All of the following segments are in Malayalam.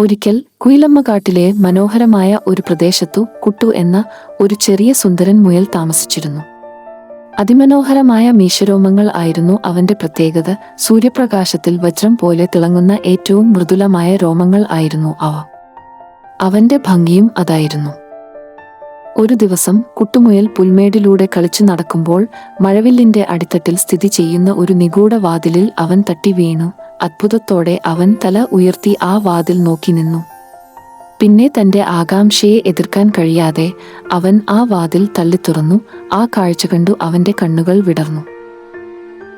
ഒരിക്കൽ കുയിലമ്മക്കാട്ടിലെ മനോഹരമായ ഒരു പ്രദേശത്തു കുട്ടു എന്ന ഒരു ചെറിയ സുന്ദരൻ മുയൽ താമസിച്ചിരുന്നു. അതിമനോഹരമായ മീശരോമങ്ങൾ ആയിരുന്നു അവന്റെ പ്രത്യേകത. സൂര്യപ്രകാശത്തിൽ വജ്രം പോലെ തിളങ്ങുന്ന ഏറ്റവും മൃദുലമായ രോമങ്ങൾ ആയിരുന്നു അവ. അവന്റെ ഭംഗിയും അതായിരുന്നു. ഒരു ദിവസം കുട്ടുമുയൽ പുൽമേടിലൂടെ കളിച്ചു നടക്കുമ്പോൾ മഴവില്ലിന്റെ അടിത്തട്ടിൽ സ്ഥിതി ചെയ്യുന്ന ഒരു നിഗൂഢ വാതിലിൽ അവൻ തട്ടി വീണു. അത്ഭുതത്തോടെ അവൻ തല ഉയർത്തി ആ വാതിൽ നോക്കി നിന്നു. പിന്നെ തന്റെ ആകാംക്ഷയെ എതിർക്കാൻ കഴിയാതെ അവൻ ആ വാതിൽ തള്ളിത്തുറന്നു. ആ കാഴ്ച കണ്ടു അവന്റെ കണ്ണുകൾ വിടർന്നു.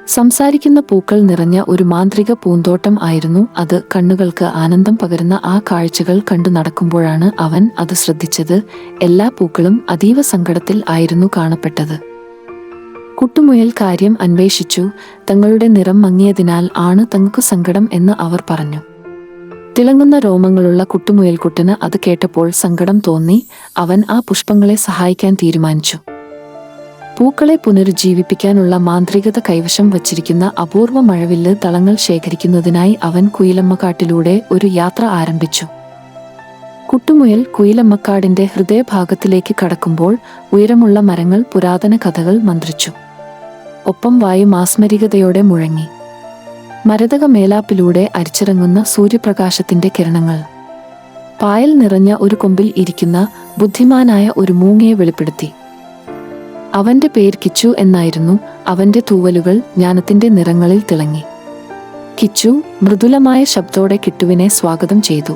സംസാരിക്കുന്ന പൂക്കൾ നിറഞ്ഞ ഒരു മാന്ത്രിക പൂന്തോട്ടം ആയിരുന്നു അത്. കണ്ണുകൾക്ക് ആനന്ദം പകരുന്ന ആ കാഴ്ചകൾ കണ്ടു നടക്കുമ്പോഴാണ് അവൻ അത് ശ്രദ്ധിച്ചത്. എല്ലാ പൂക്കളും അതീവ സങ്കടത്തിൽ ആയിരുന്നു കാണപ്പെട്ടത്. കുട്ടുമുയൽ കാര്യം അന്വേഷിച്ചു. തങ്ങളുടെ നിറം മങ്ങിയതിനാൽ ആണ് തങ്ങൾക്കു സങ്കടം എന്ന് അവർ പറഞ്ഞു. തിളങ്ങുന്ന രോമങ്ങളുള്ള കുട്ടുമുയൽക്കുട്ടന് അത് കേട്ടപ്പോൾ സങ്കടം തോന്നി. അവൻ ആ പുഷ്പങ്ങളെ സഹായിക്കാൻ തീരുമാനിച്ചു. പൂക്കളെ പുനരുജ്ജീവിപ്പിക്കാനുള്ള മാന്ത്രികത കൈവശം വച്ചിരിക്കുന്ന അപൂർവ മഴവില്ല് ദളങ്ങൾ ശേഖരിക്കുന്നതിനായി അവൻ കുയിലമ്മക്കാട്ടിലൂടെ ഒരു യാത്ര ആരംഭിച്ചു. കുട്ടുമുയൽ കുയിലമ്മക്കാടിന്റെ ഹൃദയഭാഗത്തിലേക്ക് കടക്കുമ്പോൾ ഉയരമുള്ള മരങ്ങൾ പുരാതന കഥകൾ മന്ത്രിച്ചു. ഒപ്പം വായു മാസ്മരികതയോടെ മുഴങ്ങി. മരതക മേലാപ്പിലൂടെ അരിച്ചിറങ്ങുന്ന സൂര്യപ്രകാശത്തിന്റെ കിരണങ്ങൾ പായൽ നിറഞ്ഞ ഒരു കൊമ്പിൽ ഇരിക്കുന്ന ബുദ്ധിമാനായ ഒരു മൂങ്ങയെ വെളിപ്പെടുത്തി. അവന്റെ പേര് കിച്ചു എന്നായിരുന്നു. അവന്റെ തൂവലുകൾ ജ്ഞാനത്തിന്റെ നിറങ്ങളിൽ തിളങ്ങി. കിച്ചു മൃദുലമായ ശബ്ദത്തോടെ കിട്ടുവിനെ സ്വാഗതം ചെയ്തു.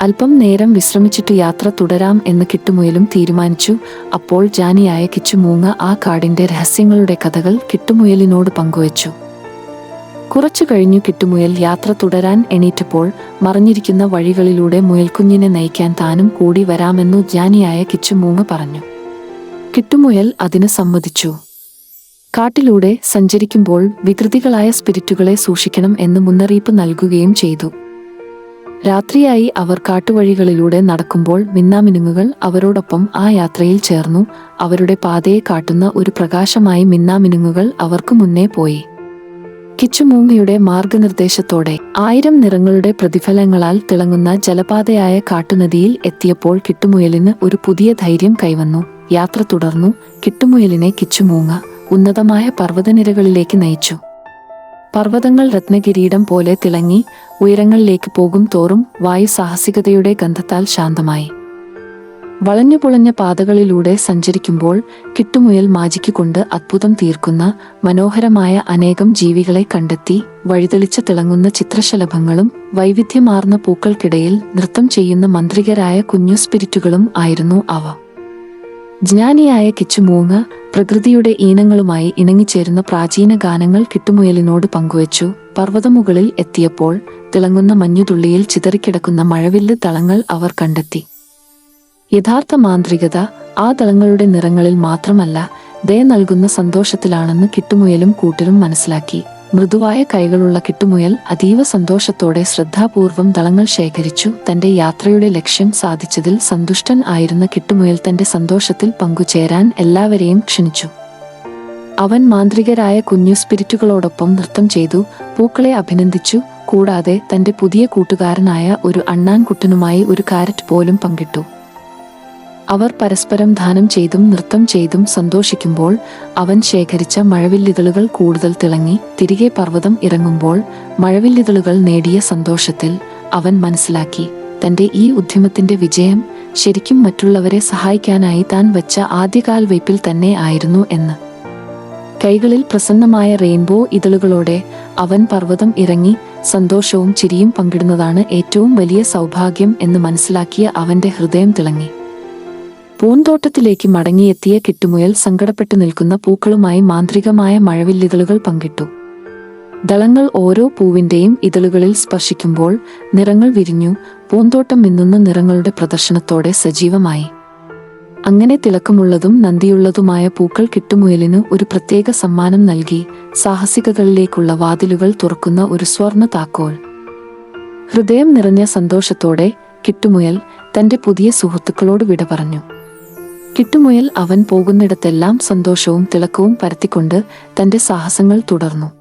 അല്പം നേരം വിശ്രമിച്ചിട്ട് യാത്ര തുടരാം എന്ന് കിട്ടുമുയലും തീരുമാനിച്ചു. അപ്പോൾ ജാനിയായ കിച്ചു മൂങ്ങ ആ കാടിന്റെ രഹസ്യങ്ങളുടെ കഥകൾ കിട്ടുമുയലിനോട് പങ്കുവച്ചു. കുറച്ചു കഴിഞ്ഞു കിട്ടുമുയൽ യാത്ര തുടരാൻ എണീറ്റപ്പോൾ മറഞ്ഞിരിക്കുന്ന വഴികളിലൂടെ മുയൽക്കുഞ്ഞിനെ നയിക്കാൻ താനും കൂടി വരാമെന്നു ജാനിയായ കിച്ചു മൂങ്ങ പറഞ്ഞു. കിട്ടുമുയൽ അതിന് സമ്മതിച്ചു. കാട്ടിലൂടെ സഞ്ചരിക്കുമ്പോൾ വികൃതികളായ സ്പിരിറ്റുകളെ സൂക്ഷിക്കണം എന്ന് മുന്നറിയിപ്പ് നൽകുകയും ചെയ്തു. രാത്രിയായി അവർ കാട്ടുവഴികളിലൂടെ നടക്കുമ്പോൾ മിന്നാമിനുങ്ങുകൾ അവരോടൊപ്പം ആ യാത്രയിൽ ചേർന്നു. അവരുടെ പാതയെ കാട്ടുന്ന ഒരു പ്രകാശമായി മിന്നാമിനുങ്ങുകൾ അവർക്ക് മുന്നേ പോയി. കിച്ചുമൂങ്ങയുടെ മാർഗനിർദ്ദേശത്തോടെ 1000 നിറങ്ങളുടെ പ്രതിഫലങ്ങളാൽ തിളങ്ങുന്ന ജലപാതയായ കാട്ടുനദിയിൽ എത്തിയപ്പോൾ കിട്ടുമുയലിന് ഒരു പുതിയ ധൈര്യം കൈവന്നു. യാത്ര തുടർന്നു. കിട്ടുമുയലിനെ കിച്ചുമൂങ്ങ ഉന്നതമായ പർവ്വതനിരകളിലേക്ക് നയിച്ചു. പർവ്വതങ്ങൾ രത്നകിരീടം പോലെ തിളങ്ങി. ഉയരങ്ങളിലേക്ക് പോകും തോറും വായു സാഹസികതയുടെ ഗന്ധത്താൽ ശാന്തമായി. വളഞ്ഞുപുളഞ്ഞ പാതകളിലൂടെ സഞ്ചരിക്കുമ്പോൾ കിട്ടുമുയൽ മാജിക്കുകൊണ്ട് അത്ഭുതം തീർക്കുന്ന മനോഹരമായ അനേകം ജീവികളെ കണ്ടെത്തി. വഴിതെളിച്ച തിളങ്ങുന്ന ചിത്രശലഭങ്ങളും വൈവിധ്യമാർന്ന പൂക്കൾക്കിടയിൽ നൃത്തം ചെയ്യുന്ന മന്ത്രികരായ കുഞ്ഞു സ്പിരിറ്റുകളും ആയിരുന്നു അവ. ജ്ഞാനിയായ കിച്ചുമൂങ്ങ പ്രകൃതിയുടെ ഈണങ്ങളുമായി ഇണങ്ങിച്ചേരുന്ന പ്രാചീന ഗാനങ്ങൾ കിട്ടുമുയലിനോട് പങ്കുവച്ചു. പർവ്വതമുകളിൽ എത്തിയപ്പോൾ തിളങ്ങുന്ന മഞ്ഞുതുള്ളിയിൽ ചിതറിക്കിടക്കുന്ന മഴവില്ല് ദളങ്ങൾ അവർ കണ്ടെത്തി. യഥാർത്ഥ മാന്ത്രികത ആ ദളങ്ങളുടെ നിറങ്ങളിൽ മാത്രമല്ല, ദയ നൽകുന്ന സന്തോഷത്തിലാണെന്ന് കിട്ടുമുയലും കൂട്ടരും മനസ്സിലാക്കി. മൃദുവായ കൈകളുള്ള കിട്ടുമുയൽ അതീവ സന്തോഷത്തോടെ ശ്രദ്ധാപൂർവം ദളങ്ങൾ ശേഖരിച്ചു. തന്റെ യാത്രയുടെ ലക്ഷ്യം സാധിച്ചതിൽ സന്തുഷ്ടൻ ആയിരുന്ന കിട്ടുമുയൽ തന്റെ സന്തോഷത്തിൽ പങ്കുചേരാൻ എല്ലാവരെയും ക്ഷണിച്ചു. അവൻ മാന്ത്രികരായ കുഞ്ഞു സ്പിരിറ്റുകളോടൊപ്പം നൃത്തം ചെയ്തു, പൂക്കളെ അഭിനന്ദിച്ചു. കൂടാതെ തന്റെ പുതിയ കൂട്ടുകാരനായ ഒരു അണ്ണാൻകുട്ടനുമായി ഒരു കാരറ്റ് പോലും പങ്കിട്ടു. അവർ പരസ്പരം ദാനം ചെയ്തും നൃത്തം ചെയ്തും സന്തോഷിക്കുമ്പോൾ അവൻ ശേഖരിച്ച മഴവില്ലിതളുകൾ കൂടുതൽ തിളങ്ങി. തിരികെ പർവ്വതം ഇറങ്ങുമ്പോൾ മഴവില്ലിതളുകൾ നേടിയ സന്തോഷത്തിൽ അവൻ മനസ്സിലാക്കി, തന്റെ ഈ ഉദ്യമത്തിന്റെ വിജയം ശരിക്കും മറ്റുള്ളവരെ സഹായിക്കാനായി താൻ വച്ച ആദ്യകാൽ വയ്പിൽ തന്നെ ആയിരുന്നു എന്ന്. കൈകളിൽ പ്രസന്നമായ റെയിൻബോ ഇതളുകളോടെ അവൻ പർവ്വതം ഇറങ്ങി. സന്തോഷവും ചിരിയും പങ്കിടുന്നതാണ് ഏറ്റവും വലിയ സൗഭാഗ്യം എന്ന് മനസ്സിലാക്കിയ അവന്റെ ഹൃദയം തിളങ്ങി. പൂന്തോട്ടത്തിലേക്ക് മടങ്ങിയെത്തിയ കിട്ടുമുയൽ സങ്കടപ്പെട്ടു നിൽക്കുന്ന പൂക്കളുമായി മാന്ത്രികമായ മഴവില്ലിതളുകൾ പങ്കിട്ടു. ദളങ്ങൾ ഓരോ പൂവിന്റെയും ഇതളുകളിൽ സ്പർശിക്കുമ്പോൾ നിറങ്ങൾ വിരിഞ്ഞു. പൂന്തോട്ടം മിന്നുന്ന നിറങ്ങളുടെ പ്രദർശനത്തോടെ സജീവമായി. അങ്ങനെ തിളക്കമുള്ളതും നന്ദിയുള്ളതുമായ പൂക്കൾ കിട്ടുമുയലിന് ഒരു പ്രത്യേക സമ്മാനം നൽകി. സാഹസികതകളിലേക്കുള്ള വാതിലുകൾ തുറക്കുന്ന ഒരു സ്വർണ്ണ താക്കോൽ. ഹൃദയം നിറഞ്ഞ സന്തോഷത്തോടെ കിട്ടുമുയൽ തന്റെ പുതിയ സുഹൃത്തുക്കളോട് വിട പറഞ്ഞു. കിട്ടുമുയൽ അവൻ പോകുന്നിടത്തെല്ലാം സന്തോഷവും തിളക്കവും പരത്തിക്കൊണ്ട് തന്റെ സാഹസങ്ങൾ തുടർന്നു.